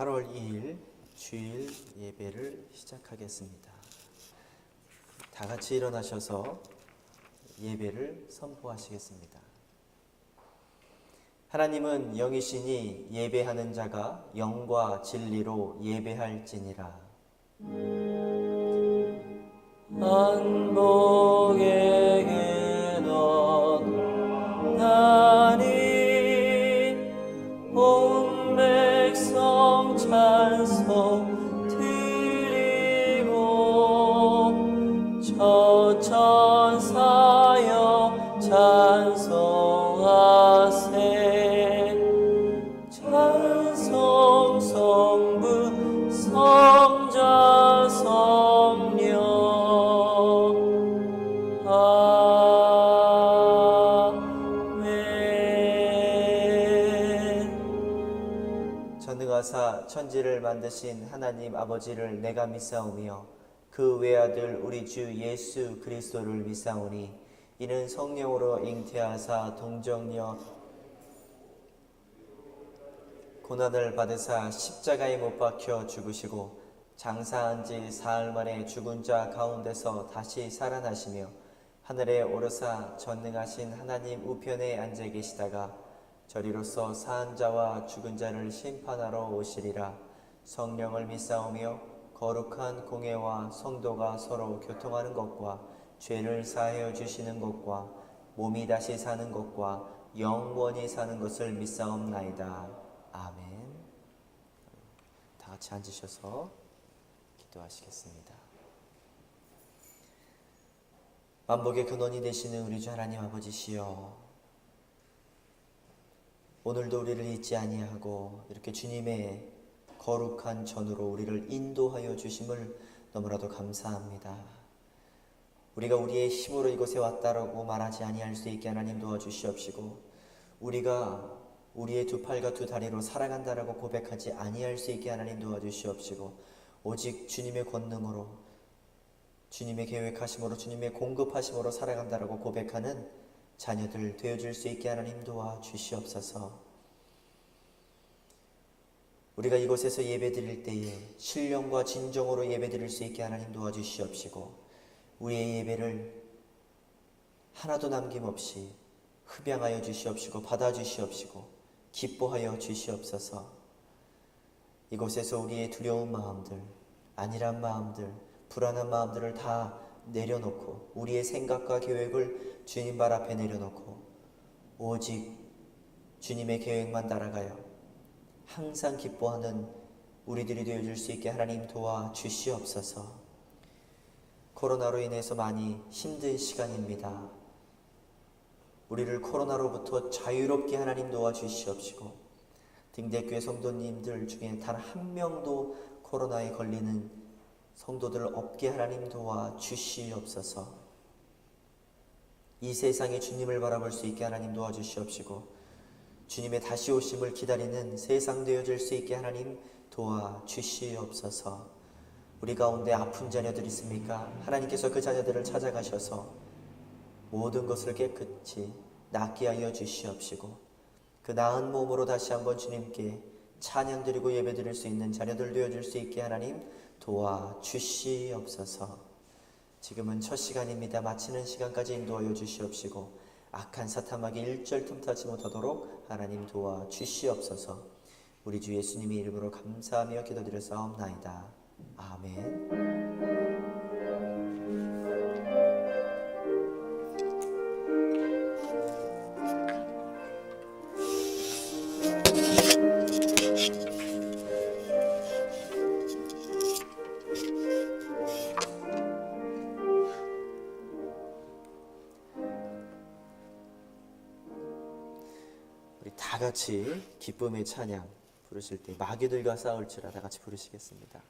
8월 2일 주일 예배를 시작하겠습니다. 다 같이 일어나셔서 예배를 선포하시겠습니다. 하나님은 영이시니 예배하는 자가 영과 진리로 예배할지니라. 한복에게 넌 온 백성 찬송 드리고 저 천사여 찬송하세. 찬송 성부 성자 성령 전능하사 천지를 만드신 하나님 아버지를 내가 믿사오며 그 외아들 우리 주 예수 그리스도를 믿사오니 이는 성령으로 잉태하사 동정녀 고난을 받으사 십자가에 못 박혀 죽으시고 장사한 지 사흘 만에 죽은 자 가운데서 다시 살아나시며 하늘에 오르사 전능하신 하나님 우편에 앉아 계시다가 저리로서 사한 자와 죽은 자를 심판하러 오시리라. 성령을 믿사오며 거룩한 공회와 성도가 서로 교통하는 것과 죄를 사하여 주시는 것과 몸이 다시 사는 것과 영원히 사는 것을 믿사옵나이다. 아멘. 다 같이 앉으셔서 기도하시겠습니다. 만복의 근원이 되시는 우리 주 하나님 아버지시여, 오늘도 우리를 잊지 아니하고 이렇게 주님의 거룩한 전으로 우리를 인도하여 주심을 너무나도 감사합니다. 우리가 우리의 힘으로 이곳에 왔다라고 말하지 아니할 수 있게 하나님 도와주시옵시고, 우리가 우리의 두 팔과 두 다리로 살아간다라고 고백하지 아니할 수 있게 하나님 도와주시옵시고, 오직 주님의 권능으로, 주님의 계획하심으로, 주님의 공급하심으로 살아간다라고 고백하는 자녀들 되어줄 수 있게 하나님 도와주시옵소서. 우리가 이곳에서 예배드릴 때에 신령과 진정으로 예배드릴 수 있게 하나님 도와주시옵시고, 우리의 예배를 하나도 남김없이 흡양하여 주시옵시고 받아주시옵시고 기뻐하여 주시옵소서. 이곳에서 우리의 두려운 마음들, 안일한 마음들, 불안한 마음들을 다 내려놓고 우리의 생각과 계획을 주님 발 앞에 내려놓고 오직 주님의 계획만 따라가요 항상 기뻐하는 우리들이 되어줄 수 있게 하나님 도와주시옵소서. 코로나로 인해서 많이 힘든 시간입니다. 우리를 코로나로부터 자유롭게 하나님 도와주시옵시고, 등대교회 성도님들 중에 단 한 명도 코로나에 걸리는 성도들 없게 하나님 도와주시옵소서. 이 세상에 주님을 바라볼 수 있게 하나님 도와주시옵시고, 주님의 다시 오심을 기다리는 세상 되어질 수 있게 하나님 도와주시옵소서. 우리 가운데 아픈 자녀들 있습니까? 하나님께서 그 자녀들을 찾아가셔서 모든 것을 깨끗이 낫게 하여 주시옵시고, 그 나은 몸으로 다시 한번 주님께 찬양드리고 예배드릴 수 있는 자녀들 되어줄 수 있게 하나님 도와주시옵소서. 지금은 첫 시간입니다. 마치는 시간까지 인도하여 주시옵시고, 악한 사탄마귀 일절 틈타지 못하도록 하나님 도와주시옵소서. 우리 주 예수님의 이름으로 감사하며 기도드렸사옵나이다. 아멘. 다 같이 기쁨의 찬양 부르실 때 마귀들과 싸울지라 다 같이 부르시겠습니다.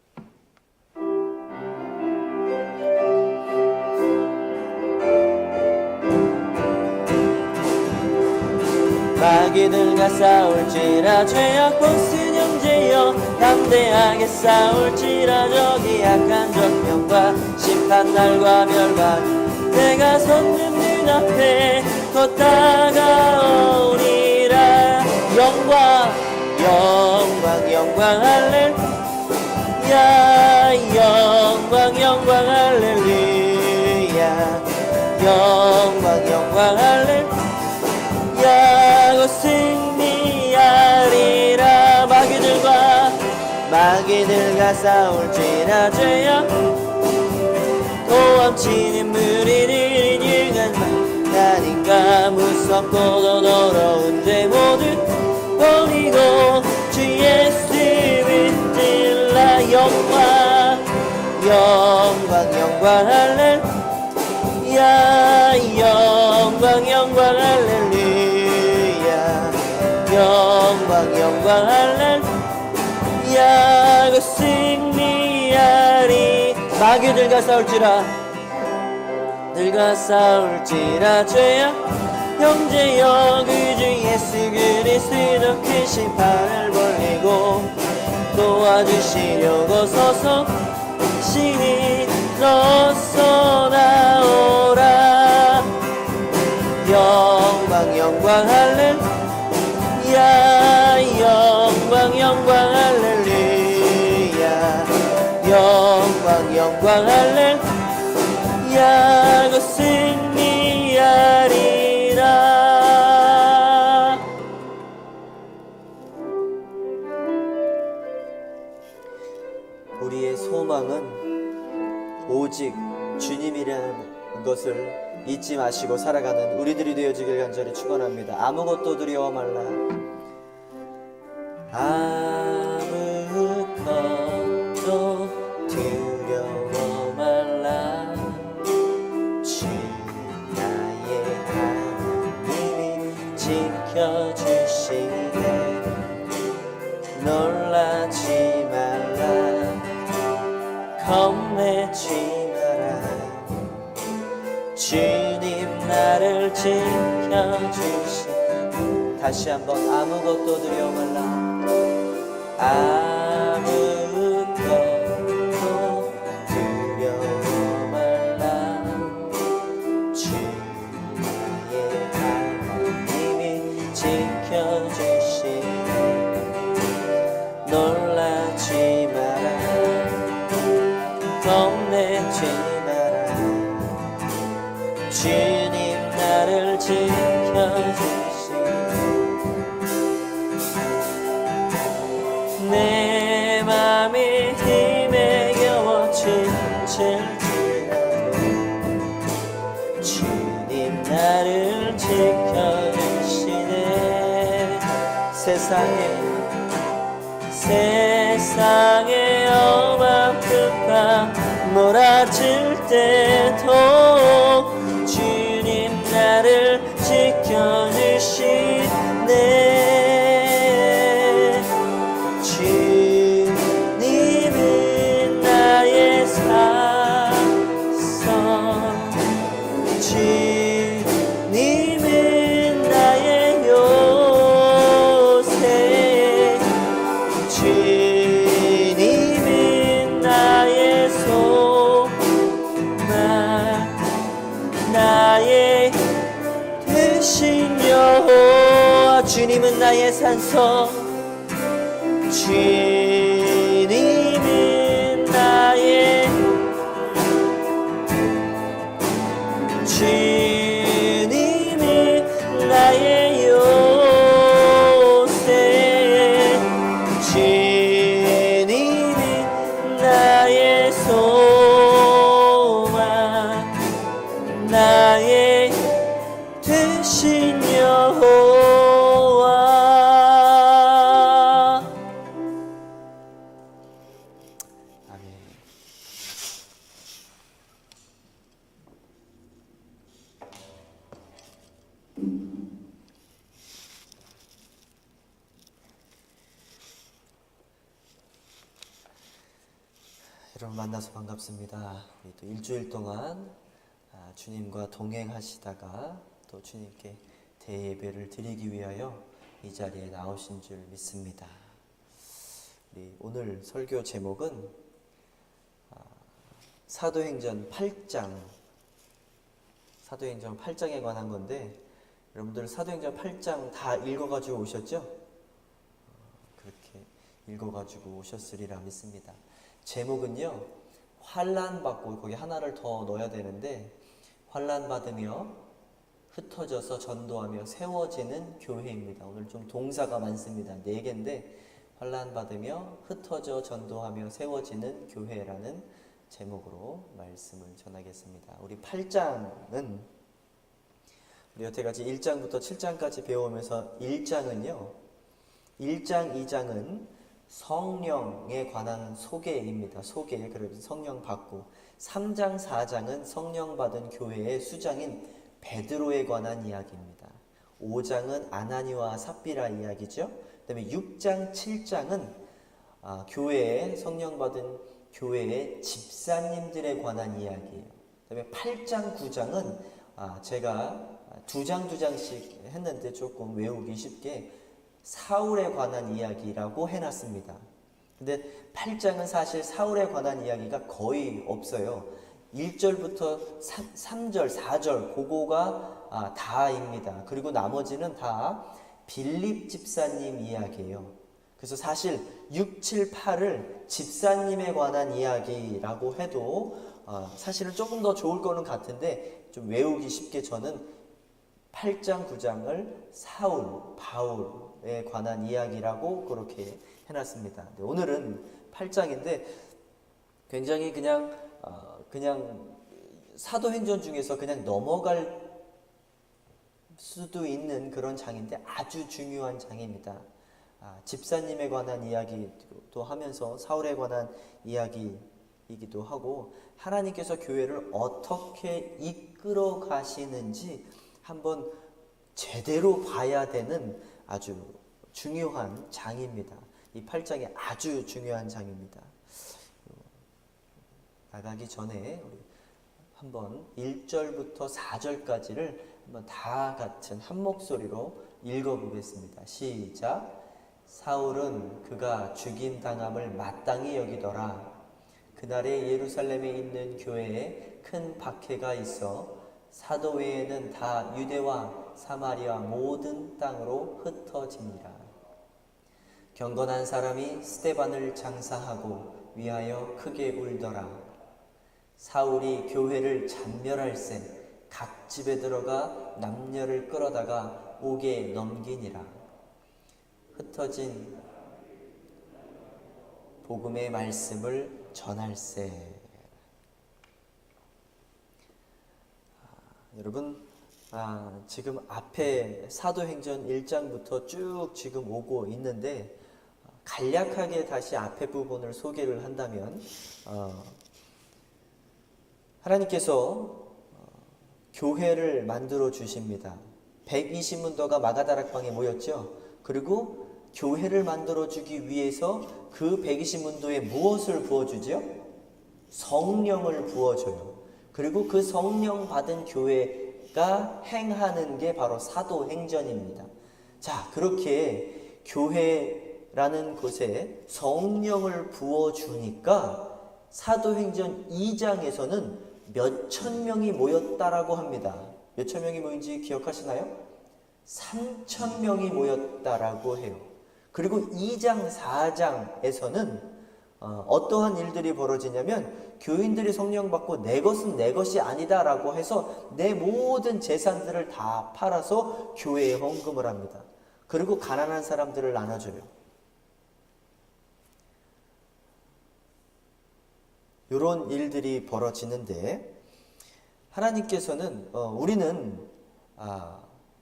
마귀들과 싸울지라 죄악 보스 형제여, 담대하게 싸울지라 저기 악한 적병과 심판날과 멸관 내가 섰는 눈앞에 곧 다가오리라. 영광 영광 할렐루야 영광 영광 할렐루야 영광 영광 할렐루야 곧 승리하리라 마귀들과 싸울지라 죄악 도망치는 무리들이 일간 하나님과 무섭고도 더러운 죄 모두 버리고 주 예수 믿으라 영광 영광 영광 할렐루야 영광 영광 할렐루야 영광 영광 할렐루야 그 승리하리 마귀들과 싸울지라 죄악 형제여 그주 예수 그리스도 그 심판을 벌리고 도와주시려고 서서 신이 너서 나오라 영광 영광 할렐루야 영광 영광 할렐루야 영광 영광 할렐루야 곧 승리하리라. 우리의 소망은 오직 주님이라는 것을 잊지 마시고 살아가는 우리들이 되어지길 간절히 축원합니다. 아무것도 두려워 말라. 아무것도 두려워 말라. 주 나의 하나님이 지켜주시네. 놀라지 말라. 겁내지 마라. 주님 나를 지켜주시. 다시 한번 아무것도 두려워 말라. 아무것도 두려워 말라. 주 나의 하나님이 지켜주시네. 놀라지 마라. 겁내지 마라. 주님 나를 지켜주시네. 내 맘이 힘에 겨워 지칠지라도 주님 나를 지켜주시네. 세상에 어마풋한 몰아칠 때도 주님 나를 지켜주시네. 주님은 나의 산성 주님은 나의 요새 주님은 나의 소망 나의 되신 여호와 주님은 나의 산성 주님은 나의 주님은 나의 요새 주님은 나의 소망 나의 되신 여호와. 아멘. 여러분 만나서 반갑습니다. 우리 또 일주일 동안 주님과 동행하시다가 또 주님께 대예배를 드리기 위하여 이 자리에 나오신 줄 믿습니다. 우리 오늘 설교 제목은 사도행전 8장에 관한 건데, 여러분들 사도행전 8장 다 읽어가지고 오셨죠? 그렇게 읽어가지고 오셨으리라 믿습니다. 제목은요, 환난 받고, 거기 하나를 더 넣어야 되는데, 환난 받으며 흩어져서 전도하며 세워지는 교회입니다. 오늘 좀 동사가 많습니다. 4개인데 환난 받으며 흩어져 전도하며 세워지는 교회라는 제목으로 말씀을 전하겠습니다. 우리 8장은 우리 여태까지 1장부터 7장까지 배우면서 1장은요, 1장, 2장은 성령에 관한 소개입니다. 소개, 그래서 성령 받고, 3장, 4장은 성령 받은 교회의 수장인 베드로에 관한 이야기입니다. 5장은 아나니와 삽비라 이야기죠. 그 다음에 6장, 7장은 교회에 성령 받은 교회의 집사님들에 관한 이야기예요. 그 다음에 8장, 9장은 제가 2장씩 했는데 조금 외우기 쉽게 사울에 관한 이야기라고 해놨습니다. 근데 8장은 사실 사울에 관한 이야기가 거의 없어요. 1절부터 3절, 4절 그거가 다입니다. 그리고 나머지는 다 빌립 집사님 이야기예요. 그래서 사실 6, 7, 8을 집사님에 관한 이야기라고 해도 사실은 조금 더 좋을 거는 같은데 좀 외우기 쉽게 저는 8장, 9장을 사울, 바울에 관한 이야기라고 그렇게 해놨습니다. 오늘은 8장인데 굉장히 그냥 사도행전 중에서 그냥 넘어갈 수도 있는 그런 장인데 아주 중요한 장입니다. 집사님에 관한 이야기도 하면서 사울에 관한 이야기이기도 하고 하나님께서 교회를 어떻게 이끌어 가시는지 한번 제대로 봐야 되는 아주 중요한 장입니다. 이 8장이 아주 중요한 장입니다. 나가기 전에 우리 한번 1절부터 4절까지를 한번 다 같은 한 목소리로 읽어보겠습니다. 시작. 사울은 그가 죽임당함을 마땅히 여기더라. 그날에 예루살렘에 있는 교회에 큰 박해가 있어 사도 외에는 다 유대와 사마리아 모든 땅으로 흩어지니라. 경건한 사람이 스데반을 장사하고 위하여 크게 울더라. 사울이 교회를 잔멸할세 각 집에 들어가 남녀를 끌어다가 옥에 넘기니라. 흩어진 복음의 말씀을 전할세. 여러분, 지금 앞에 사도행전 1장부터 쭉 지금 오고 있는데 간략하게 다시 앞에 부분을 소개를 한다면 하나님께서 교회를 만들어 주십니다. 120문도가 마가다락방에 모였죠. 그리고 교회를 만들어 주기 위해서 그 120문도에 무엇을 부어주죠? 성령을 부어줘요. 그리고 그 성령 받은 교회가 행하는 게 바로 사도행전입니다. 자, 그렇게 교회라는 곳에 성령을 부어주니까 사도행전 2장에서는 몇천 명이 모였다라고 합니다. 몇천 명이 모인지 기억하시나요? 3천 명이 모였다라고 해요. 그리고 2장, 4장에서는 어떠한 일들이 벌어지냐면 교인들이 성령 받고 내 것은 내 것이 아니다라고 해서 내 모든 재산들을 다 팔아서 교회에 헌금을 합니다. 그리고 가난한 사람들을 나눠줘요. 이런 일들이 벌어지는데 하나님께서는 우리는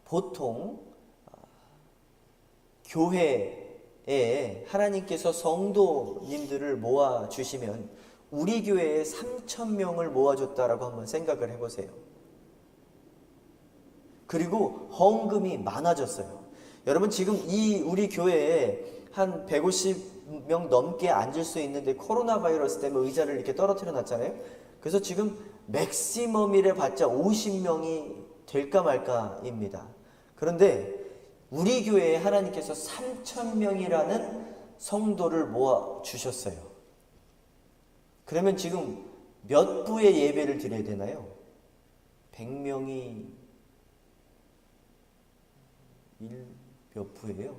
보통 교회에 하나님께서 성도님들을 모아주시면 우리 교회에 3,000명을 모아줬다라고 한번 생각을 해보세요. 그리고 헌금이 많아졌어요. 여러분 지금 이 우리 교회에 한 150명 넘게 앉을 수 있는데 코로나 바이러스 때문에 의자를 이렇게 떨어뜨려 놨잖아요. 그래서 지금 맥시멈이래 봤자 50명이 될까 말까입니다. 그런데 우리 교회에 하나님께서 3,000명이라는 성도를 모아 주셨어요. 그러면 지금 몇 부의 예배를 드려야 되나요? 100명이 몇 부예요?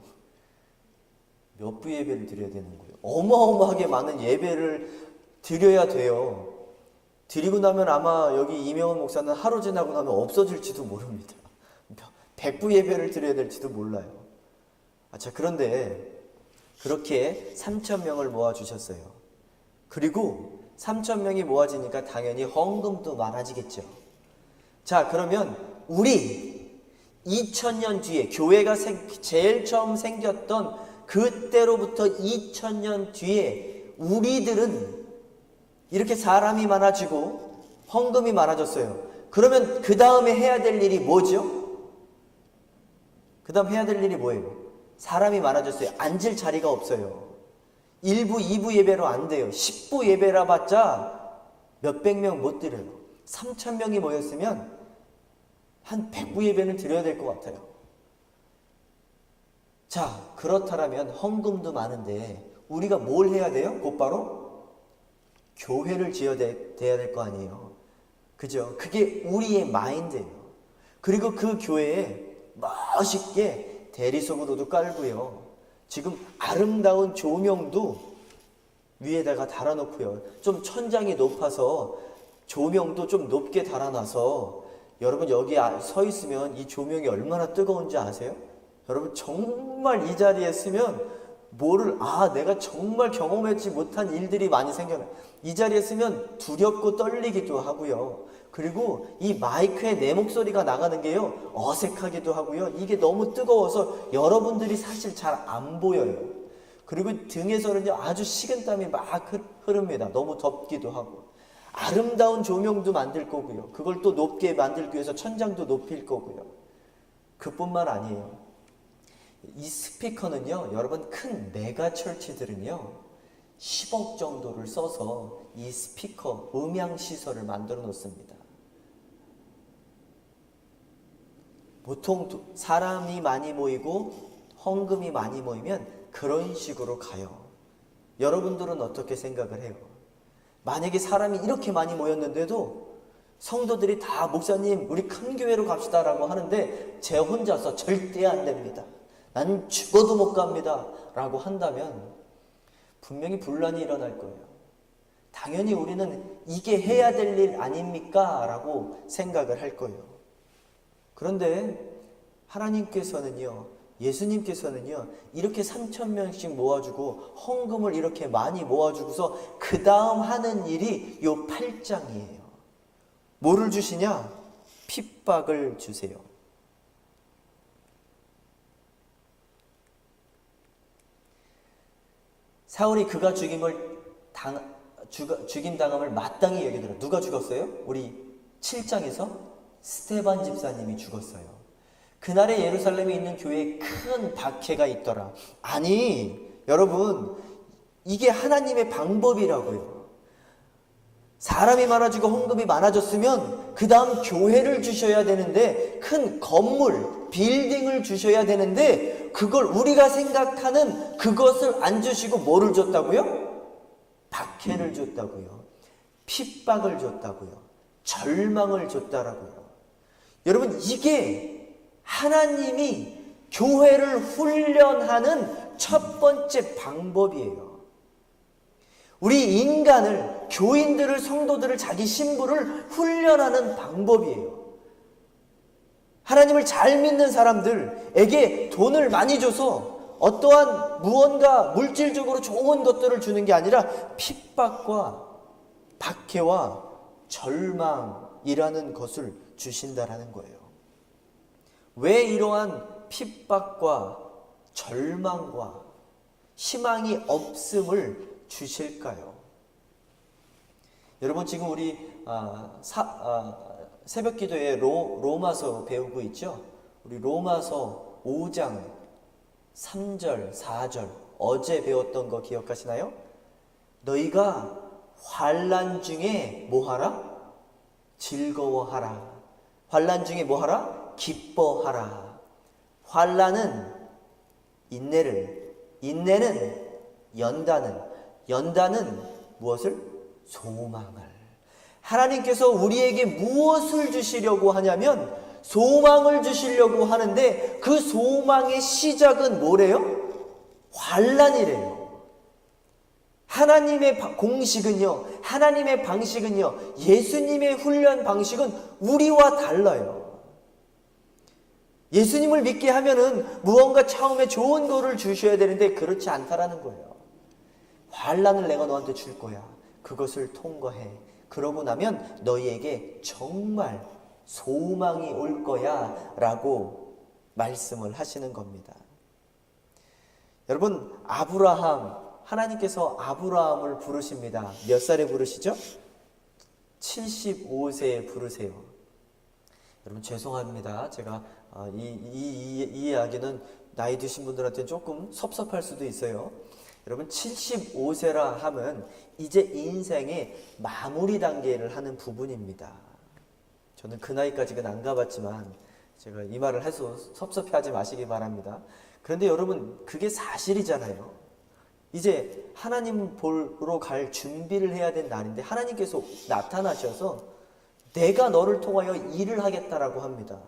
몇 부 예배를 드려야 되는 거예요? 어마어마하게 많은 예배를 드려야 돼요. 드리고 나면 아마 여기 이명훈 목사는 하루 지나고 나면 없어질지도 모릅니다. 100부 예배를 드려야 될지도 몰라요. 자, 그런데 그렇게 3,000명을 모아주셨어요. 그리고 3,000명이 모아지니까 당연히 헌금도 많아지겠죠. 자, 그러면 우리 2000년 뒤에 교회가 제일 처음 생겼던 그때로부터 2000년 뒤에 우리들은 이렇게 사람이 많아지고 헌금이 많아졌어요. 그러면 그 다음에 해야 될 일이 뭐죠? 그 다음 해야 될 일이 뭐예요? 사람이 많아졌어요. 앉을 자리가 없어요. 1부, 2부 예배로 안 돼요. 10부 예배라 봤자 몇백 명 못 드려요. 3,000명이 모였으면 한 100부 예배는 드려야 될 것 같아요. 자, 그렇다면 헌금도 많은데 우리가 뭘 해야 돼요? 곧바로 교회를 지어야 될 거 아니에요. 그죠? 그게 우리의 마인드예요. 그리고 그 교회에 멋있게 대리석으로도 깔고요. 지금 아름다운 조명도 위에다가 달아놓고요. 좀 천장이 높아서 조명도 좀 높게 달아놔서 여러분 여기 서 있으면 이 조명이 얼마나 뜨거운지 아세요? 여러분 정말 이 자리에 쓰면 내가 정말 경험하지 못한 일들이 많이 생겨나요. 이 자리에 쓰면 두렵고 떨리기도 하고요. 그리고 이 마이크에 내 목소리가 나가는 게요, 어색하기도 하고요. 이게 너무 뜨거워서 여러분들이 사실 잘 안 보여요. 그리고 등에서는요, 아주 식은땀이 막 흐릅니다. 너무 덥기도 하고. 아름다운 조명도 만들 거고요. 그걸 또 높게 만들기 위해서 천장도 높일 거고요. 그뿐만 아니에요. 이 스피커는요, 여러분 큰 메가 철치들은요 10억 정도를 써서 이 스피커 음향 시설을 만들어 놓습니다. 보통 사람이 많이 모이고 헌금이 많이 모이면 그런 식으로 가요. 여러분들은 어떻게 생각을 해요? 만약에 사람이 이렇게 많이 모였는데도 성도들이 다 목사님 우리 큰 교회로 갑시다 라고 하는데 제 혼자서 절대 안 됩니다, 난 죽어도 못 갑니다 라고 한다면 분명히 분란이 일어날 거예요. 당연히 우리는 이게 해야 될 일 아닙니까? 라고 생각을 할 거예요. 그런데 하나님께서는요, 예수님께서는요, 이렇게 3,000명씩 모아주고 헌금을 이렇게 많이 모아주고서 그 다음 하는 일이 요 8장이에요. 뭐를 주시냐? 핍박을 주세요. 사울이 그가 죽임당함을 마땅히 여기더라. 누가 죽었어요? 우리 7장에서 스데반 집사님이 죽었어요. 그날에 예루살렘에 있는 교회에 큰 박해가 있더라. 아니, 여러분, 이게 하나님의 방법이라고요. 사람이 많아지고 헌금이 많아졌으면 그 다음 교회를 주셔야 되는데, 큰 건물, 빌딩을 주셔야 되는데, 그걸 우리가 생각하는 그것을 안 주시고 뭐를 줬다고요? 박해를 줬다고요. 핍박을 줬다고요. 절망을 줬다라고요. 여러분, 이게 하나님이 교회를 훈련하는 첫 번째 방법이에요. 우리 인간을, 교인들을, 성도들을, 자기 신부를 훈련하는 방법이에요. 하나님을 잘 믿는 사람들에게 돈을 많이 줘서 어떠한 무언가 물질적으로 좋은 것들을 주는 게 아니라 핍박과 박해와 절망이라는 것을 주신다라는 거예요. 왜 이러한 핍박과 절망과 희망이 없음을 주실까요? 여러분, 지금 우리 새벽 기도에 로마서 배우고 있죠? 우리 로마서 5장 3절, 4절 어제 배웠던 거 기억하시나요? 너희가 환난 중에 뭐하라? 즐거워하라. 환난 중에 뭐하라? 기뻐하라. 환난은 인내를, 인내는 연단은 무엇을? 소망을. 하나님께서 우리에게 무엇을 주시려고 하냐면 소망을 주시려고 하는데 그 소망의 시작은 뭐래요? 환란이래요. 하나님의 공식은요, 하나님의 방식은요, 예수님의 훈련 방식은 우리와 달라요. 예수님을 믿게 하면은 무언가 처음에 좋은 거를 주셔야 되는데 그렇지 않다라는 거예요. 환란을 내가 너한테 줄 거야. 그것을 통과해. 그러고 나면 너희에게 정말 소망이 올 거야 라고 말씀을 하시는 겁니다. 여러분, 하나님께서 아브라함을 부르십니다. 몇 살에 부르시죠? 75세에 부르세요. 여러분, 죄송합니다. 제가 이 이야기는 나이 드신 분들한테 조금 섭섭할 수도 있어요. 여러분, 75세라 하면 이제 인생의 마무리 단계를 하는 부분입니다. 저는 그 나이까지는 안 가봤지만 제가 이 말을 해서 섭섭해하지 마시기 바랍니다. 그런데 여러분, 그게 사실이잖아요. 이제 하나님 보러 갈 준비를 해야 된 날인데 하나님께서 나타나셔서 내가 너를 통하여 일을 하겠다라고 합니다.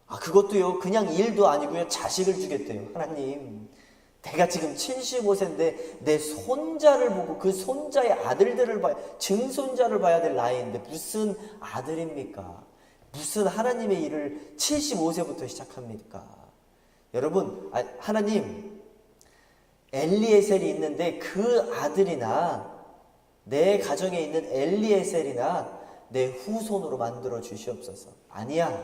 그것도요, 그냥 일도 아니고요, 자식을 주겠대요. 하나님, 내가 지금 75세인데 내 손자를 보고 그 손자의 아들들을 증손자를 봐야 될 나이인데 무슨 아들입니까? 무슨 하나님의 일을 75세부터 시작합니까? 여러분, 하나님, 엘리에셀이 있는데 그 아들이나 내 가정에 있는 엘리에셀이나 내 후손으로 만들어 주시옵소서. 아니야,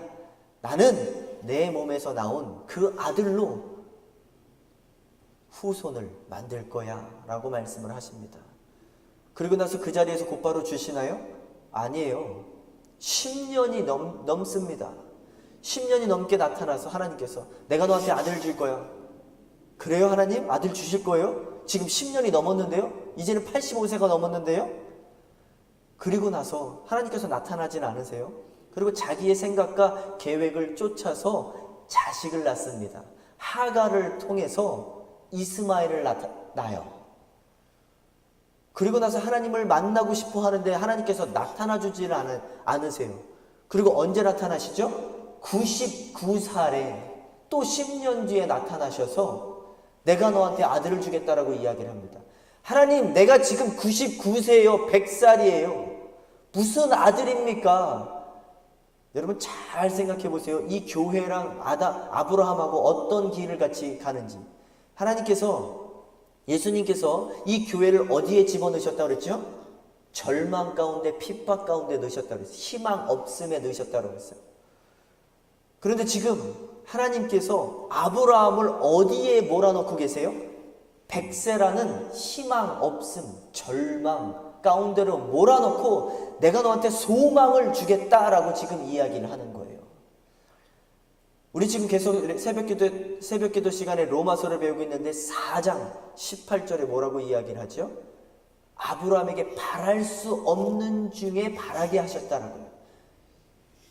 나는 내 몸에서 나온 그 아들로 후손을 만들 거야 라고 말씀을 하십니다. 그리고 나서 그 자리에서 곧바로 주시나요? 아니에요. 10년이 넘습니다. 10년이 넘게 나타나서 하나님께서 내가 너한테 아들을 줄 거야. 그래요, 하나님? 아들 주실 거예요? 지금 10년이 넘었는데요? 이제는 85세가 넘었는데요? 그리고 나서 하나님께서 나타나진 않으세요. 그리고 자기의 생각과 계획을 쫓아서 자식을 낳습니다. 하가를 통해서 이스마엘을 낳아요. 그리고 나서 하나님을 만나고 싶어 하는데 하나님께서 나타나 주지를 않으세요. 그리고 언제 나타나시죠? 99살에 또 10년 뒤에 나타나셔서 내가 너한테 아들을 주겠다라고 이야기를 합니다. 하나님, 내가 지금 99세예요. 100살이에요. 무슨 아들입니까? 여러분, 잘 생각해 보세요. 이 교회랑 아브라함하고 어떤 길을 같이 가는지. 예수님께서 이 교회를 어디에 집어넣으셨다고 그랬죠? 절망 가운데, 핍박 가운데 넣으셨다고 그랬어요. 희망 없음에 넣으셨다고 그랬어요. 그런데 지금 하나님께서 아브라함을 어디에 몰아넣고 계세요? 100세라는 희망 없음, 절망 가운데로 몰아넣고 내가 너한테 소망을 주겠다라고 지금 이야기를 하는 거예요. 우리 지금 계속 새벽기도 시간에 로마서를 배우고 있는데 4장 18절에 뭐라고 이야기를 하죠? 아브라함에게 바랄 수 없는 중에 바라게 하셨다라고요.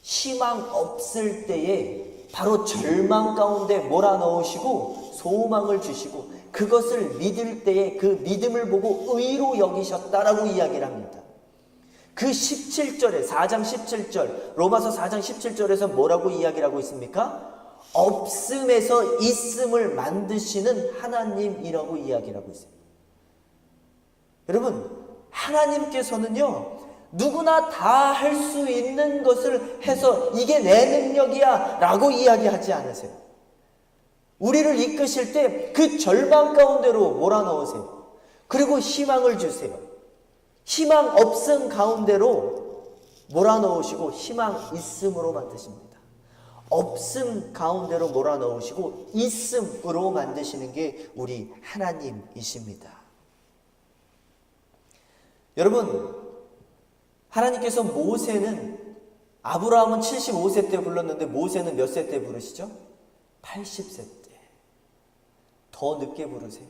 희망 없을 때에 바로 절망 가운데 몰아넣으시고 소망을 주시고 그것을 믿을 때에 그 믿음을 보고 의로 여기셨다라고 이야기를 합니다. 그 17절에 4장 17절 로마서 4장 17절에서 뭐라고 이야기를 하고 있습니까? 없음에서 있음을 만드시는 하나님이라고 이야기를 하고 있습니다. 여러분, 하나님께서는요 누구나 다 할 수 있는 것을 해서 이게 내 능력이야 라고 이야기하지 않으세요. 우리를 이끄실 때 그 절망 가운데로 몰아넣으세요. 그리고 희망을 주세요. 희망 없음 가운데로 몰아넣으시고 희망 있음으로 만드십니다. 없음 가운데로 몰아넣으시고 있음으로 만드시는 게 우리 하나님이십니다. 여러분, 하나님께서 아브라함은 75세 때 불렀는데 모세는 몇 세 때 부르시죠? 80세 때. 더 늦게 부르세요.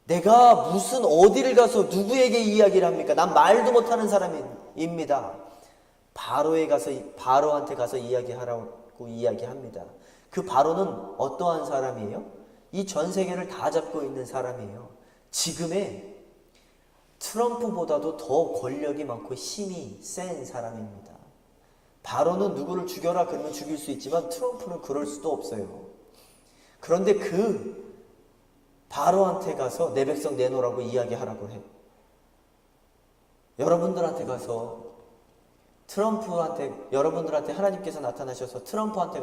내가 무슨 어디를 가서 누구에게 이야기를 합니까? 난 말도 못하는 사람입니다. 바로한테 가서 이야기하라고 이야기합니다. 그 바로는 어떠한 사람이에요? 이 전 세계를 다 잡고 있는 사람이에요. 지금의 트럼프보다도 더 권력이 많고 힘이 센 사람입니다. 바로는 누구를 죽여라 그러면 죽일 수 있지만 트럼프는 그럴 수도 없어요. 그런데 그 바로한테 가서 내 백성 내놓으라고 이야기하라고 해. 여러분들한테 가서 여러분들한테 하나님께서 나타나셔서 트럼프한테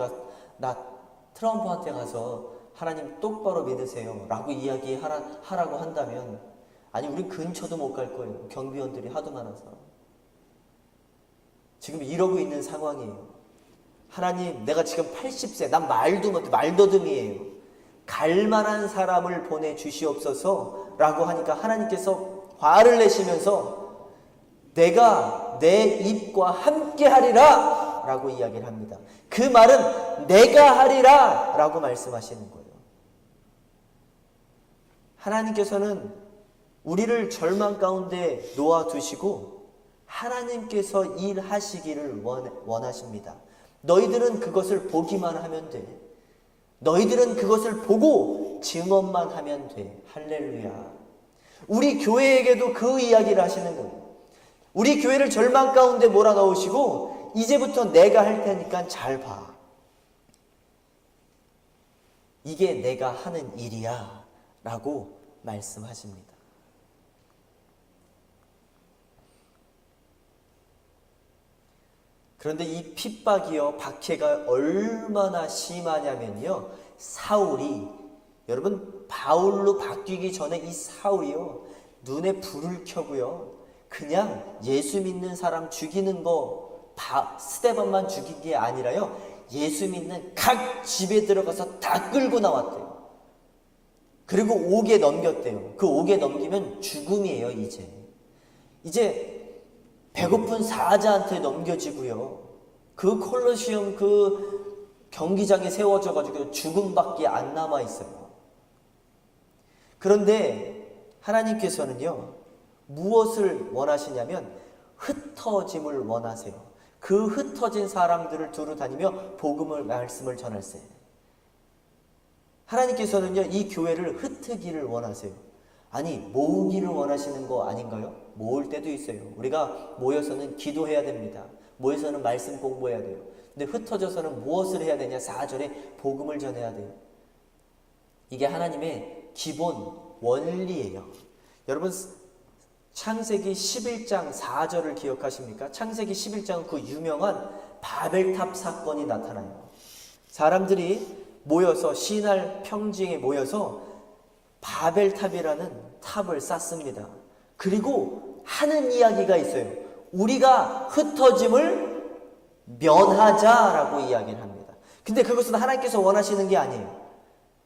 가서 하나님 똑바로 믿으세요 라고 이야기하라고 한다면, 아니 우리 근처도 못 갈 거예요. 경비원들이 하도 많아서. 지금 이러고 있는 상황이에요. 하나님, 내가 지금 80세, 난 말더듬이에요. 갈 만한 사람을 보내주시옵소서 라고 하니까 하나님께서 화를 내시면서 내가 내 입과 함께 하리라 라고 이야기를 합니다. 그 말은 내가 하리라 라고 말씀하시는 거예요. 하나님께서는 우리를 절망 가운데 놓아두시고 하나님께서 일하시기를 원하십니다. 너희들은 그것을 보기만 하면 돼. 너희들은 그것을 보고 증언만 하면 돼. 할렐루야. 우리 교회에게도 그 이야기를 하시는 거예요. 우리 교회를 절망 가운데 몰아넣으시고 이제부터 내가 할 테니까 잘 봐. 이게 내가 하는 일이야 라고 말씀하십니다. 그런데 이 핍박이요, 박해가 얼마나 심하냐면요, 사울이, 여러분 바울로 바뀌기 전에 이 사울이요, 눈에 불을 켜고요, 그냥 예수 믿는 사람 죽이는 거 스데반만 죽인 게 아니라요, 예수 믿는 각 집에 들어가서 다 끌고 나왔대요. 그리고 옥에 넘겼대요. 그 옥에 넘기면 죽음이에요. 이제 배고픈 사자한테 넘겨지고요, 그 콜로시움 그 경기장에 세워져 가지고 죽음밖에 안 남아 있어요. 그런데 하나님께서는요, 무엇을 원하시냐면 흩어짐을 원하세요. 그 흩어진 사람들을 두루 다니며 말씀을 전할세. 하나님께서는요, 이 교회를 흩트기를 원하세요. 아니, 모으기를 원하시는 거 아닌가요? 모을 때도 있어요. 우리가 모여서는 기도해야 됩니다. 모여서는 말씀 공부해야 돼요. 근데 흩어져서는 무엇을 해야 되냐? 4절에 복음을 전해야 돼요. 이게 하나님의 기본 원리예요. 여러분, 창세기 11장 4절을 기억하십니까? 창세기 11장은 그 유명한 바벨탑 사건이 나타나요. 사람들이 모여서 시날 평지에 모여서 바벨탑이라는 탑을 쌓습니다. 그리고 하는 이야기가 있어요. 우리가 흩어짐을 면하자라고 이야기를 합니다. 근데 그것은 하나님께서 원하시는 게 아니에요.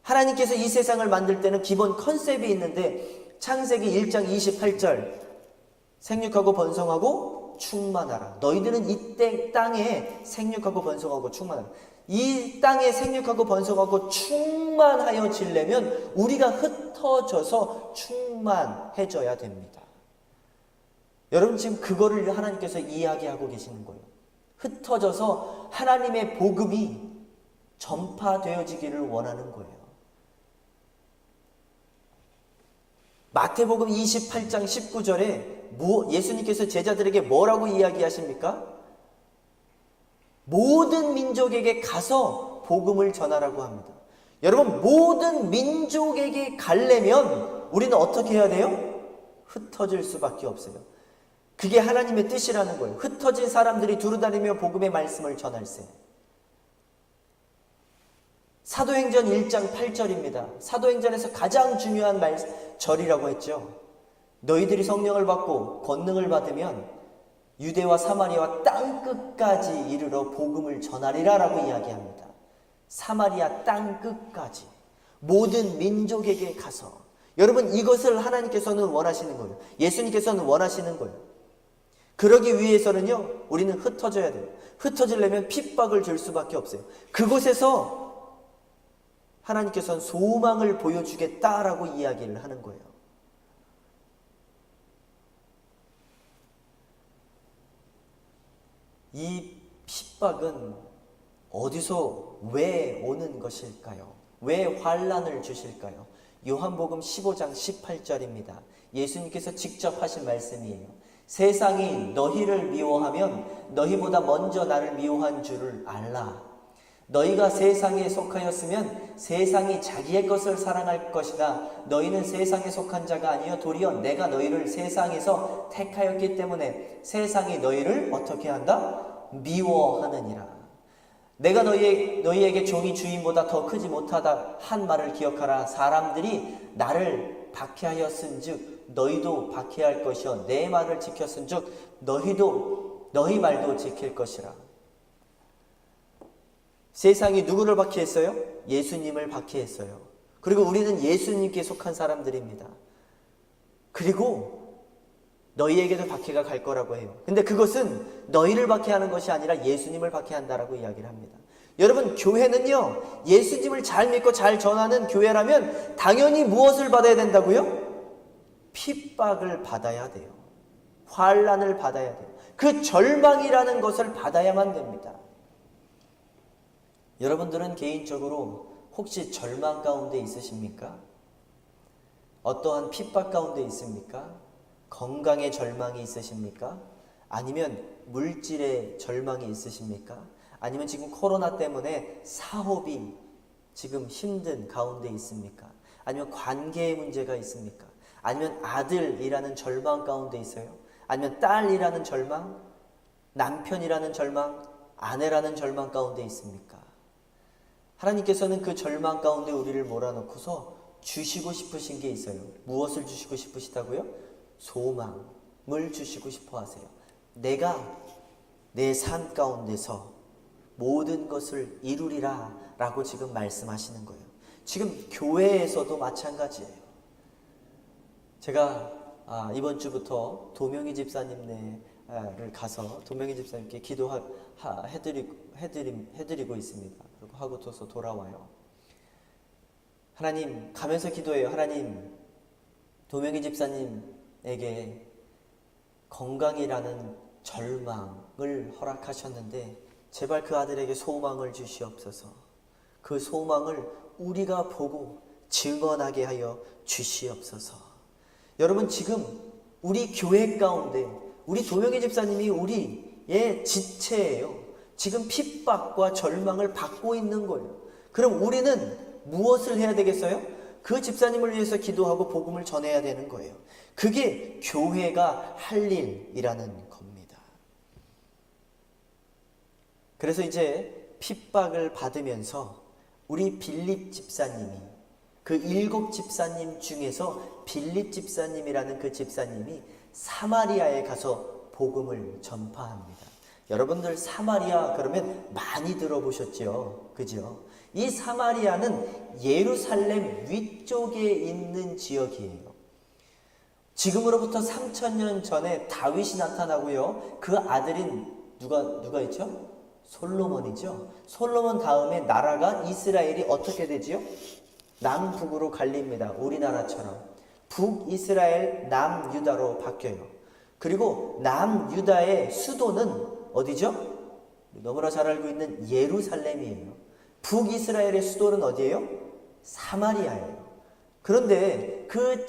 하나님께서 이 세상을 만들 때는 기본 컨셉이 있는데, 창세기 1장 28절, 생육하고 번성하고 충만하라. 너희들은 이 땅에 생육하고 번성하고 충만하라. 이 땅에 생육하고 번성하고 충만하여 지려면 우리가 흩어져서 충만해져야 됩니다. 여러분, 지금 그거를 하나님께서 이야기하고 계시는 거예요. 흩어져서 하나님의 복음이 전파되어지기를 원하는 거예요. 마태복음 28장 19절에 예수님께서 제자들에게 뭐라고 이야기하십니까? 모든 민족에게 가서 복음을 전하라고 합니다. 여러분, 모든 민족에게 가려면 우리는 어떻게 해야 돼요? 흩어질 수밖에 없어요. 그게 하나님의 뜻이라는 거예요. 흩어진 사람들이 두루다니며 복음의 말씀을 전할세. 사도행전 1장 8절입니다. 사도행전에서 가장 중요한 절이라고 했죠. 너희들이 성령을 받고 권능을 받으면 유대와 사마리아와 땅끝까지 이르러 복음을 전하리라 라고 이야기합니다. 사마리아 땅끝까지 모든 민족에게 가서, 여러분, 이것을 하나님께서는 원하시는 거예요. 예수님께서는 원하시는 거예요. 그러기 위해서는요, 우리는 흩어져야 돼요. 흩어지려면 핍박을 줄 수밖에 없어요. 그곳에서 하나님께서는 소망을 보여주겠다라고 이야기를 하는 거예요. 이 핍박은 어디서 왜 오는 것일까요? 왜 환난을 주실까요? 요한복음 15장 18절입니다. 예수님께서 직접 하신 말씀이에요. 세상이 너희를 미워하면 너희보다 먼저 나를 미워한 줄을 알라. 너희가 세상에 속하였으면 세상이 자기의 것을 사랑할 것이다. 너희는 세상에 속한 자가 아니요 도리어 내가 너희를 세상에서 택하였기 때문에 세상이 너희를 어떻게 한다? 미워하느니라. 내가 너희에게 종이 주인보다 더 크지 못하다 한 말을 기억하라. 사람들이 나를 박해하였은즉 너희도 박해할 것이요 내 말을 지켰은즉 너희 말도 지킬 것이라. 세상이 누구를 박해했어요? 예수님을 박해했어요. 그리고 우리는 예수님께 속한 사람들입니다. 그리고 너희에게도 박해가 갈 거라고 해요. 근데 그것은 너희를 박해하는 것이 아니라 예수님을 박해한다라고 이야기를 합니다. 여러분, 교회는요, 예수님을 잘 믿고 잘 전하는 교회라면 당연히 무엇을 받아야 된다고요? 핍박을 받아야 돼요. 환난을 받아야 돼요. 그 절망이라는 것을 받아야만 됩니다. 여러분들은 개인적으로 혹시 절망 가운데 있으십니까? 어떠한 핍박 가운데 있습니까? 건강의 절망이 있으십니까? 아니면 물질의 절망이 있으십니까? 아니면 지금 코로나 때문에 사업이 지금 힘든 가운데 있습니까? 아니면 관계의 문제가 있습니까? 아니면 아들이라는 절망 가운데 있어요? 아니면 딸이라는 절망? 남편이라는 절망? 아내라는 절망 가운데 있습니까? 하나님께서는 그 절망 가운데 우리를 몰아넣고서 주시고 싶으신 게 있어요. 무엇을 주시고 싶으시다고요? 소망을 주시고 싶어 하세요. 내가 내 삶 가운데서 모든 것을 이루리라 라고 지금 말씀하시는 거예요. 지금 교회에서도 마찬가지예요. 제가 이번 주부터 도명희 집사님네를 가서 도명희 집사님께 기도해드리고 있습니다. 그리고 하고 또서 돌아와요. 하나님, 가면서 기도해요. 하나님, 도명희 집사님에게 건강이라는 절망을 허락하셨는데 제발 그 아들에게 소망을 주시옵소서. 그 소망을 우리가 보고 증언하게 하여 주시옵소서. 여러분, 지금 우리 교회 가운데 우리 도명희 집사님이 우리의 지체예요. 지금 핍박과 절망을 받고 있는 거예요. 그럼 우리는 무엇을 해야 되겠어요? 그 집사님을 위해서 기도하고 복음을 전해야 되는 거예요. 그게 교회가 할 일이라는 겁니다. 그래서 이제 핍박을 받으면서 우리 빌립 집사님이 그 7 집사님 중에서 빌립 집사님이라는 그 집사님이 사마리아에 가서 복음을 전파합니다. 여러분들 사마리아 그러면 많이 들어보셨죠? 그죠? 이 사마리아는 예루살렘 위쪽에 있는 지역이에요. 지금으로부터 3000년 전에 다윗이 나타나고요. 그 아들인 누가 있죠? 솔로몬이죠. 솔로몬 다음에 나라가 이스라엘이 어떻게 되지요? 남북으로 갈립니다. 우리나라처럼. 북이스라엘 남유다로 바뀌어요. 그리고 남유다의 수도는 어디죠? 너무나 잘 알고 있는 예루살렘이에요. 북이스라엘의 수도는 어디예요? 사마리아예요. 그런데 그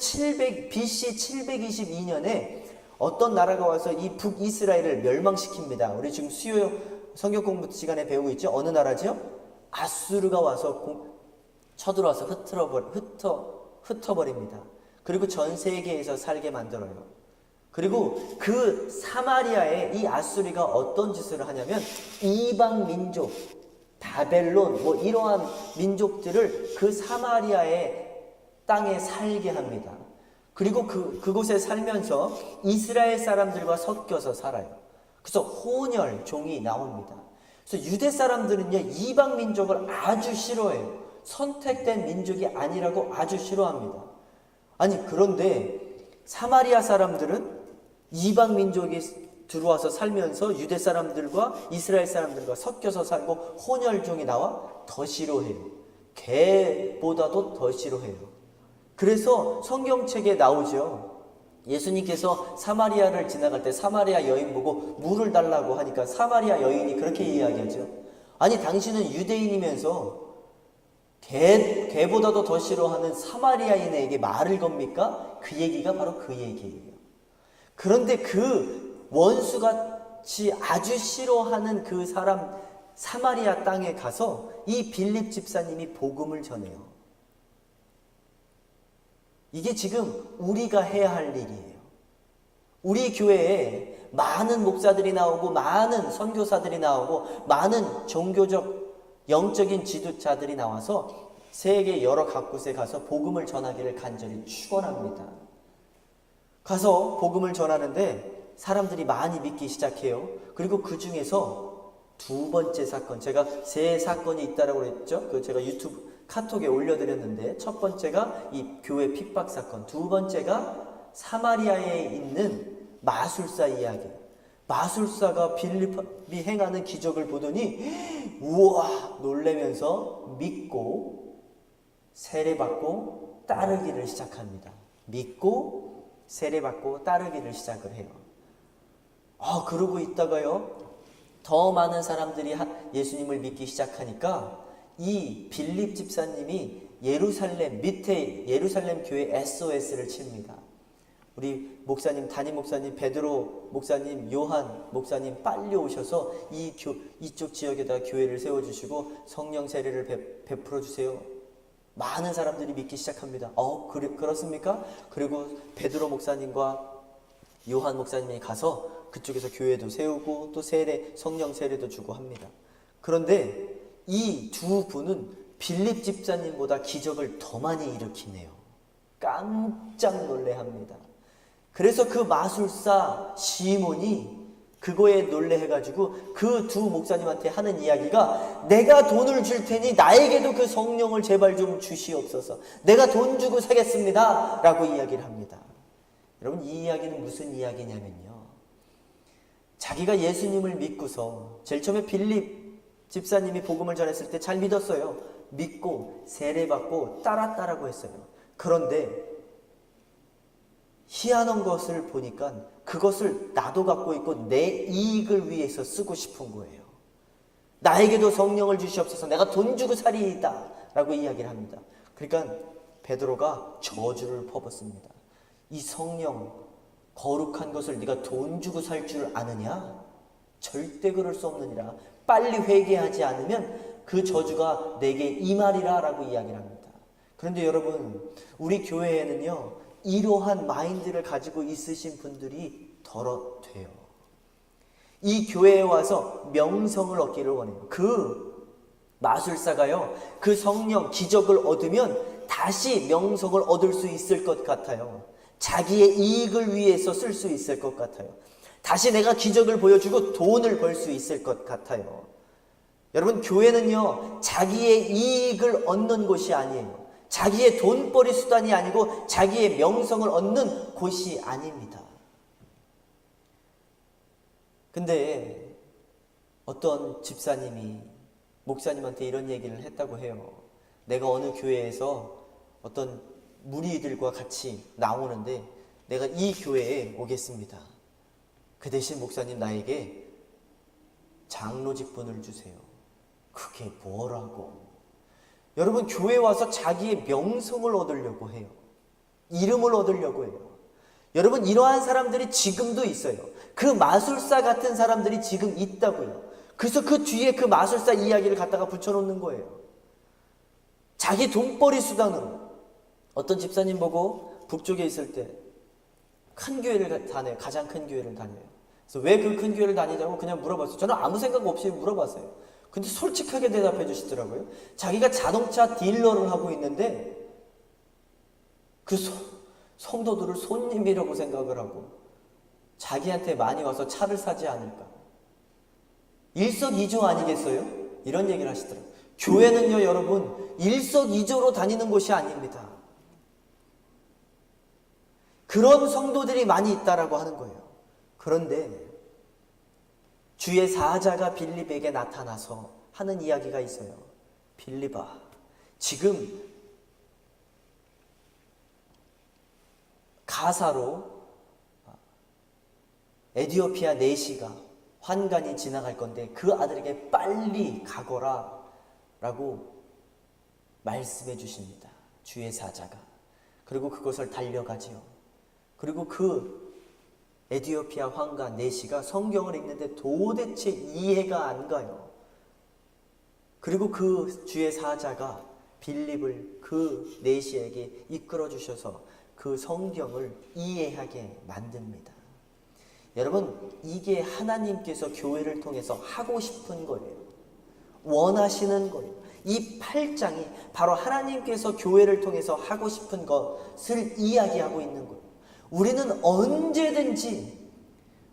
BC 722년에 어떤 나라가 와서 이 북이스라엘을 멸망시킵니다. 우리 지금 수요 성경 공부 시간에 배우고 있죠? 어느 나라죠? 아수르가 와서 쳐들어와서 흩어버립니다. 그리고 전 세계에서 살게 만들어요. 그리고 그 사마리아에 이 아수리가 어떤 짓을 하냐면 이방 민족, 바벨론 이러한 민족들을 그 사마리아의 땅에 살게 합니다. 그리고 그곳에 살면서 이스라엘 사람들과 섞여서 살아요. 그래서 혼혈종이 나옵니다. 그래서 유대 사람들은요, 이방 민족을 아주 싫어해요. 선택된 민족이 아니라고 아주 싫어합니다. 아니, 그런데 사마리아 사람들은 이방 민족이 들어와서 살면서 유대 사람들과 이스라엘 사람들과 섞여서 살고 혼혈종이 나와 더 싫어해요. 개보다도 더 싫어해요. 그래서 성경책에 나오죠. 예수님께서 사마리아를 지나갈 때 사마리아 여인 보고 물을 달라고 하니까 사마리아 여인이 그렇게 이야기하죠. 아니, 당신은 유대인이면서 개보다도 더 싫어하는 사마리아인에게 말을 겁니까? 그 얘기가 바로 그 얘기예요. 그런데 그 원수같이 아주 싫어하는 그 사마리아 땅에 가서 이 빌립 집사님이 복음을 전해요. 이게 지금 우리가 해야 할 일이에요. 우리 교회에 많은 목사들이 나오고 많은 선교사들이 나오고 많은 종교적 영적인 지도자들이 나와서 세계 여러 각곳에 가서 복음을 전하기를 간절히 축원합니다. 가서 복음을 전하는데 사람들이 많이 믿기 시작해요. 그리고 그 중에서 두 번째 사건, 제가 세 사건이 있다라고 그랬죠. 그 제가 유튜브 카톡에 올려드렸는데, 첫 번째가 이 교회 핍박 사건, 두 번째가 사마리아에 있는 마술사 이야기. 마술사가 빌립이 행하는 기적을 보더니 우와 놀라면서 믿고 세례받고 따르기를 시작합니다. 믿고 세례받고 따르기를 시작을 해요. 그러고 있다가요, 더 많은 사람들이 예수님을 믿기 시작하니까 이 빌립 집사님이 예루살렘 밑에 예루살렘 교회 SOS를 칩니다. 우리 목사님, 담임 목사님, 베드로 목사님, 요한 목사님 빨리 오셔서 이쪽 지역에다 교회를 세워주시고 성령 세례를 베풀어 주세요. 많은 사람들이 믿기 시작합니다. 그렇습니까? 그리고 베드로 목사님과 요한 목사님이 가서 그쪽에서 교회도 세우고 또 성령 세례도 주고 합니다. 그런데 이 두 분은 빌립 집사님보다 기적을 더 많이 일으키네요. 깜짝 놀래합니다. 그래서 그 마술사 시몬이 그거에 놀래해가지고 그 두 목사님한테 하는 이야기가, 내가 돈을 줄 테니 나에게도 그 성령을 제발 좀 주시옵소서. 내가 돈 주고 사겠습니다 라고 이야기를 합니다. 여러분, 이 이야기는 무슨 이야기냐면요, 자기가 예수님을 믿고서 제일 처음에 빌립 집사님이 복음을 전했을 때 잘 믿었어요. 믿고 세례받고 따랐다라고 했어요. 그런데 희한한 것을 보니까 그것을 나도 갖고 있고 내 이익을 위해서 쓰고 싶은 거예요. 나에게도 성령을 주시옵소서, 내가 돈 주고 살이이다 라고 이야기를 합니다. 그러니까 베드로가 저주를 퍼붓습니다. 이 성령 거룩한 것을 네가 돈 주고 살 줄 아느냐? 절대 그럴 수 없느니라. 빨리 회개하지 않으면 그 저주가 내게 임하리라 라고 이야기를 합니다. 그런데 여러분, 우리 교회에는요 이러한 마인드를 가지고 있으신 분들이 더러 돼요. 이 교회에 와서 명성을 얻기를 원해요. 그 마술사가요, 그 성령 기적을 얻으면 다시 명성을 얻을 수 있을 것 같아요. 자기의 이익을 위해서 쓸 수 있을 것 같아요. 다시 내가 기적을 보여주고 돈을 벌 수 있을 것 같아요. 여러분, 교회는요 자기의 이익을 얻는 곳이 아니에요. 자기의 돈벌이 수단이 아니고 자기의 명성을 얻는 곳이 아닙니다. 근데 어떤 집사님이 목사님한테 이런 얘기를 했다고 해요. 내가 어느 교회에서 어떤 무리들과 같이 나오는데 내가 이 교회에 오겠습니다. 그 대신 목사님 나에게 장로 직분을 주세요. 그게 뭐라고? 여러분, 교회 와서 자기의 명성을 얻으려고 해요. 이름을 얻으려고 해요. 여러분, 이러한 사람들이 지금도 있어요. 그 마술사 같은 사람들이 지금 있다고요. 그래서 그 뒤에 그 마술사 이야기를 갖다가 붙여놓는 거예요. 자기 돈벌이 수단으로. 어떤 집사님 보고 북쪽에 있을 때 큰 교회를 다녀요. 가장 큰 교회를 다녀요. 그래서 왜 그 큰 교회를 다니냐고 그냥 물어봤어요. 저는 아무 생각 없이 물어봤어요. 근데 솔직하게 대답해 주시더라고요. 자기가 자동차 딜러를 하고 있는데 그 성도들을 손님이라고 생각을 하고 자기한테 많이 와서 차를 사지 않을까. 일석이조 아니겠어요? 이런 얘기를 하시더라고요. 교회는요 여러분, 일석이조로 다니는 곳이 아닙니다. 그런 성도들이 많이 있다라고 하는 거예요. 그런데 주의 사자가 빌립에게 나타나서 하는 이야기가 있어요. 빌립아, 지금 가사로 에디오피아 내시가 환관이 지나갈 건데 그 아들에게 빨리 가거라 라고 말씀해 주십니다. 주의 사자가. 그리고 그것을 달려가지요. 그리고 그 에디오피아 황가 내시가 성경을 읽는데 도대체 이해가 안 가요. 그리고 그 주의 사자가 빌립을 그 내시에게 이끌어 주셔서 그 성경을 이해하게 만듭니다. 여러분, 이게 하나님께서 교회를 통해서 하고 싶은 거예요. 원하시는 거예요. 이 8장이 바로 하나님께서 교회를 통해서 하고 싶은 것을 이야기하고 있는 거예요. 우리는 언제든지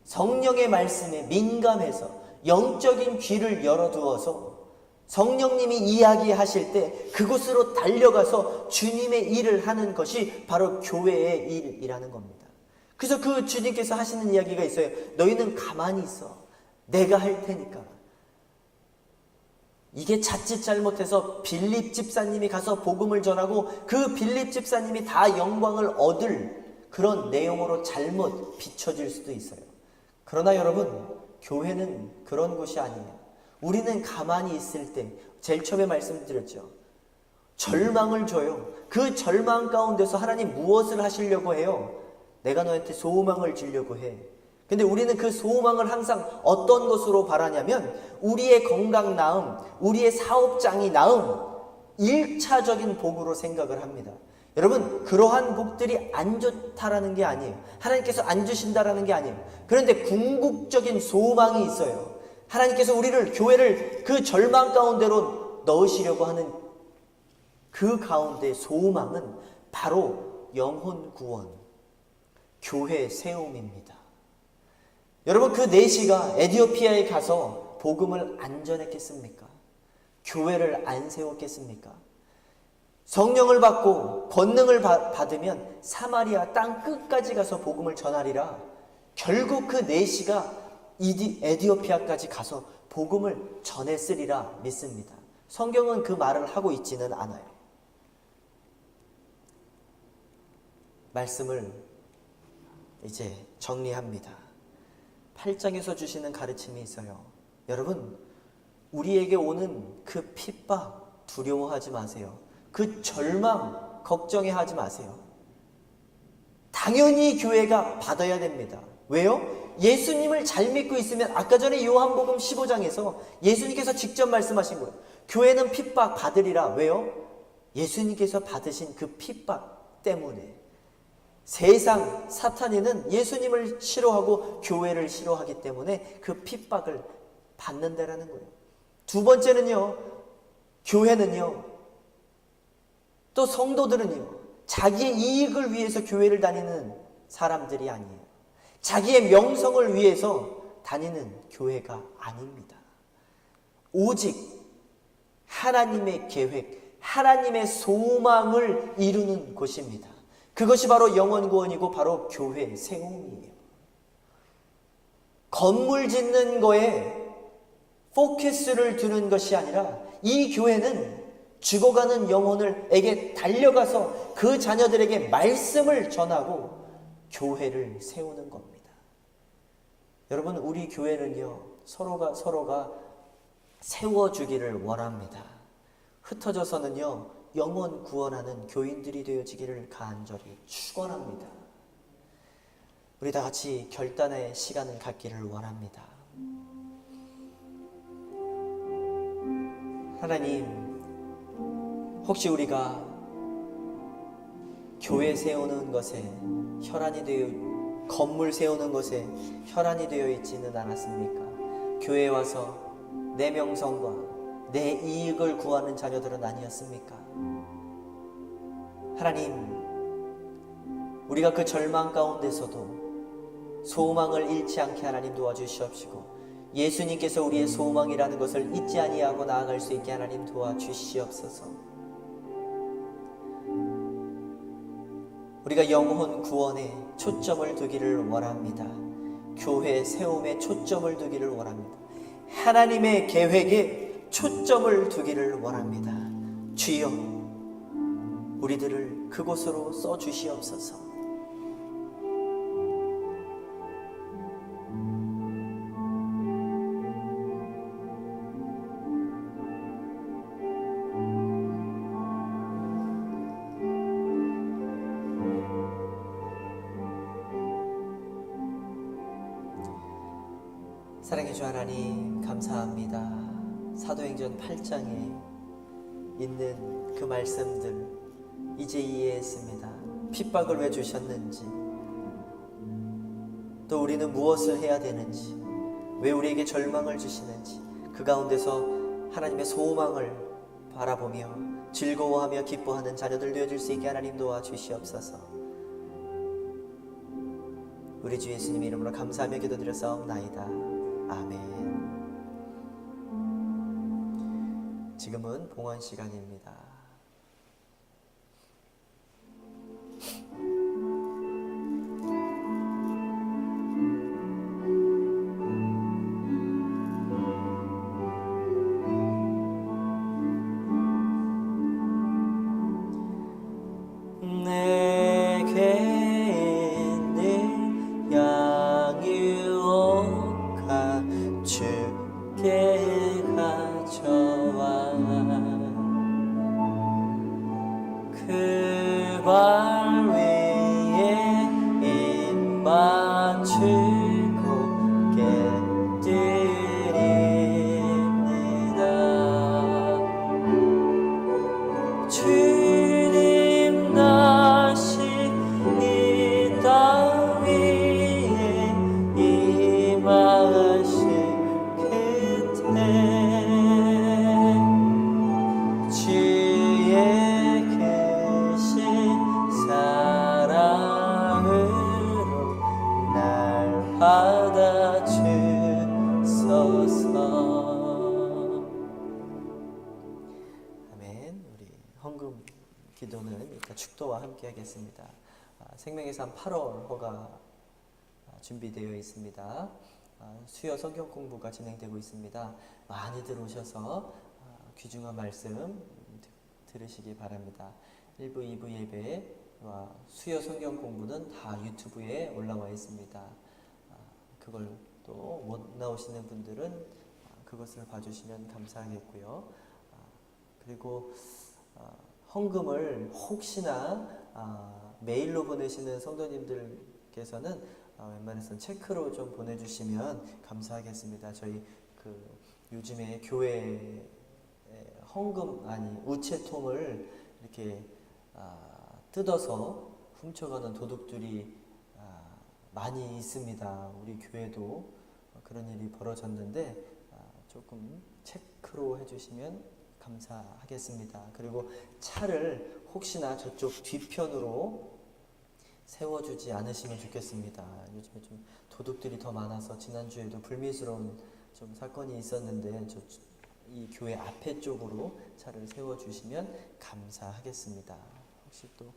성령의 말씀에 민감해서 영적인 귀를 열어두어서 성령님이 이야기하실 때 그곳으로 달려가서 주님의 일을 하는 것이 바로 교회의 일이라는 겁니다. 그래서 그 주님께서 하시는 이야기가 있어요. 너희는 가만히 있어. 내가 할 테니까. 이게 자칫 잘못해서 빌립 집사님이 가서 복음을 전하고 그 빌립 집사님이 다 영광을 얻을 그런 내용으로 잘못 비춰질 수도 있어요. 그러나 여러분, 교회는 그런 곳이 아니에요. 우리는 가만히 있을 때 제일 처음에 말씀드렸죠. 절망을 줘요. 그 절망 가운데서 하나님 무엇을 하시려고 해요? 내가 너한테 소망을 주려고 해. 근데 우리는 그 소망을 항상 어떤 것으로 바라냐면 우리의 건강 나음, 우리의 사업장이 나음, 1차적인 복으로 생각을 합니다. 여러분, 그러한 복들이 안 좋다라는 게 아니에요. 하나님께서 안 주신다라는 게 아니에요. 그런데 궁극적인 소망이 있어요. 하나님께서 우리를, 교회를 그 절망 가운데로 넣으시려고 하는 그 가운데 소망은 바로 영혼 구원, 교회 세움입니다. 여러분, 그 내시가 에디오피아에 가서 복음을 안 전했겠습니까? 교회를 안 세웠겠습니까? 성령을 받고 권능을 받으면 사마리아 땅 끝까지 가서 복음을 전하리라. 결국 그 내시가 에디오피아까지 가서 복음을 전했으리라 믿습니다. 성경은 그 말을 하고 있지는 않아요. 말씀을 이제 정리합니다. 8장에서 주시는 가르침이 있어요. 여러분, 우리에게 오는 그 핍박 두려워하지 마세요. 그 절망 걱정하지 마세요. 당연히 교회가 받아야 됩니다. 왜요? 예수님을 잘 믿고 있으면, 아까 전에 요한복음 15장에서 예수님께서 직접 말씀하신 거예요. 교회는 핍박 받으리라. 왜요? 예수님께서 받으신 그 핍박 때문에. 세상 사탄이는 예수님을 싫어하고 교회를 싫어하기 때문에 그 핍박을 받는다라는 거예요. 두 번째는요, 교회는요, 또 성도들은요, 자기의 이익을 위해서 교회를 다니는 사람들이 아니에요. 자기의 명성을 위해서 다니는 교회가 아닙니다. 오직 하나님의 계획, 하나님의 소망을 이루는 곳입니다. 그것이 바로 영혼 구원이고 바로 교회 세움이에요. 건물 짓는 거에 포커스를 두는 것이 아니라 이 교회는 죽어가는 영혼에게 달려가서 그 자녀들에게 말씀을 전하고 교회를 세우는 겁니다. 여러분, 우리 교회는요, 서로가 세워주기를 원합니다. 흩어져서는요, 영혼 구원하는 교인들이 되어지기를 간절히 축원합니다. 우리 다 같이 결단의 시간을 갖기를 원합니다. 하나님, 혹시 우리가 교회 세우는 것에 혈안이 되어, 건물 세우는 것에 혈안이 되어 있지는 않았습니까? 교회에 와서 내 명성과 내 이익을 구하는 자녀들은 아니었습니까? 하나님, 우리가 그 절망 가운데서도 소망을 잃지 않게 하나님 도와주시옵시고, 예수님께서 우리의 소망이라는 것을 잊지 아니하고 나아갈 수 있게 하나님 도와주시옵소서. 우리가 영혼 구원에 초점을 두기를 원합니다. 교회 세움에 초점을 두기를 원합니다. 하나님의 계획에 초점을 두기를 원합니다. 주여, 우리들을 그곳으로 써주시옵소서. 사랑해 주 하나님, 감사합니다. 사도행전 8장에 있는 그 말씀들 이제 이해했습니다. 핍박을 왜 주셨는지, 또 우리는 무엇을 해야 되는지, 왜 우리에게 절망을 주시는지, 그 가운데서 하나님의 소망을 바라보며 즐거워하며 기뻐하는 자녀들 되어줄 수 있게 하나님 도와주시옵소서. 우리 주 예수님의 이름으로 감사하며 기도드렸사옵나이다. 아멘. 지금은 봉헌 시간입니다. 내게 있는 양유옥아 주께 가져와 그 발 위에 입 맞추고 깨뜨립니다. 주님 다시 이 땅 위에 임하실 그때 주의 크신 사랑으로 날 받아주소서. 아멘. 우리 헌금 기도는 이따 축도와 함께 하겠습니다. 생명의 삶 8월 허가 준비되어 있습니다. 수요 성경 공부가 진행되고 있습니다. 많이들 오셔서 귀중한 말씀 들으시기 바랍니다. 1부, 2부 예배와 수요 성경 공부는 다 유튜브에 올라와 있습니다. 그걸 또 못 나오시는 분들은 그것을 봐주시면 감사하겠고요. 그리고 헌금을 혹시나 메일로 보내시는 성도님들께서는 웬만해서는 체크로 좀 보내주시면 감사하겠습니다. 저희 요즘에 교회 헌금 우체통을 이렇게 뜯어서 훔쳐가는 도둑들이 많이 있습니다. 우리 교회도 그런 일이 벌어졌는데 조금 체크로 해주시면 감사하겠습니다. 그리고 차를 혹시나 저쪽 뒤편으로 세워주지 않으시면 좋겠습니다. 요즘에 좀 도둑들이 더 많아서 지난주에도 불미스러운 좀 사건이 있었는데 이 교회 앞에 쪽으로 차를 세워주시면 감사하겠습니다. 혹시 또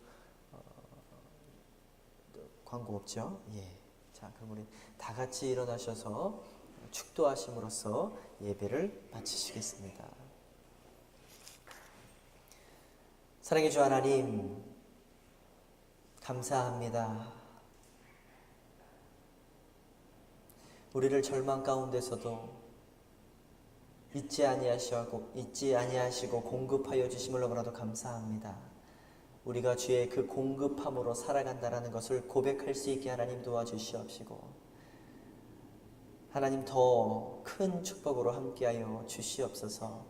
광고 없죠? 예. 자, 그럼 우리 다 같이 일어나셔서 축도하심으로써 예배를 마치시겠습니다. 사랑의 주 하나님, 감사합니다. 우리를 절망 가운데서도 잊지 아니하시고 공급하여 주심을 너무나도 감사합니다. 우리가 주의 그 공급함으로 살아간다라는 것을 고백할 수 있게 하나님 도와주시옵시고, 하나님 더 큰 축복으로 함께하여 주시옵소서.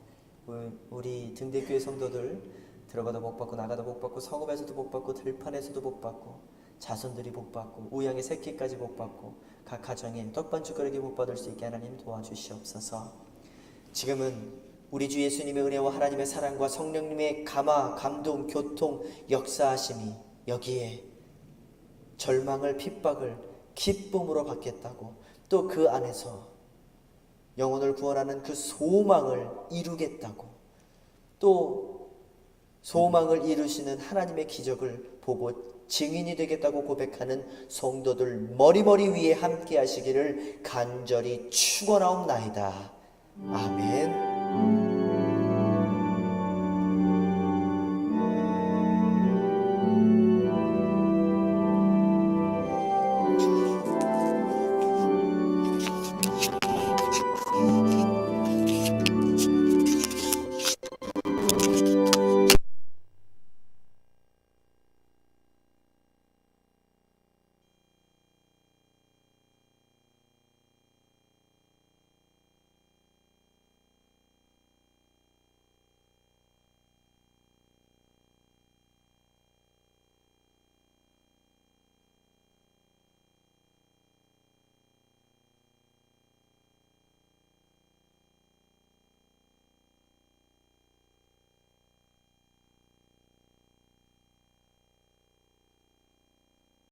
우리 등대교회 성도들 들어가도 복받고 나가도 복받고 성읍에서도 복받고 들판에서도 복받고 자손들이 복받고 우양의 새끼까지 복받고 각 가정에 떡반죽거리게 복받을 수 있게 하나님 도와주시옵소서. 지금은 우리 주 예수님의 은혜와 하나님의 사랑과 성령님의 감화, 감동, 교통, 역사하심이 여기에 절망을, 핍박을 기쁨으로 받겠다고, 또 그 안에서 영혼을 구원하는 그 소망을 이루겠다고, 또 소망을 이루시는 하나님의 기적을 보고 증인이 되겠다고 고백하는 성도들 머리머리 위에 함께 하시기를 간절히 축원하옵나이다. 아멘.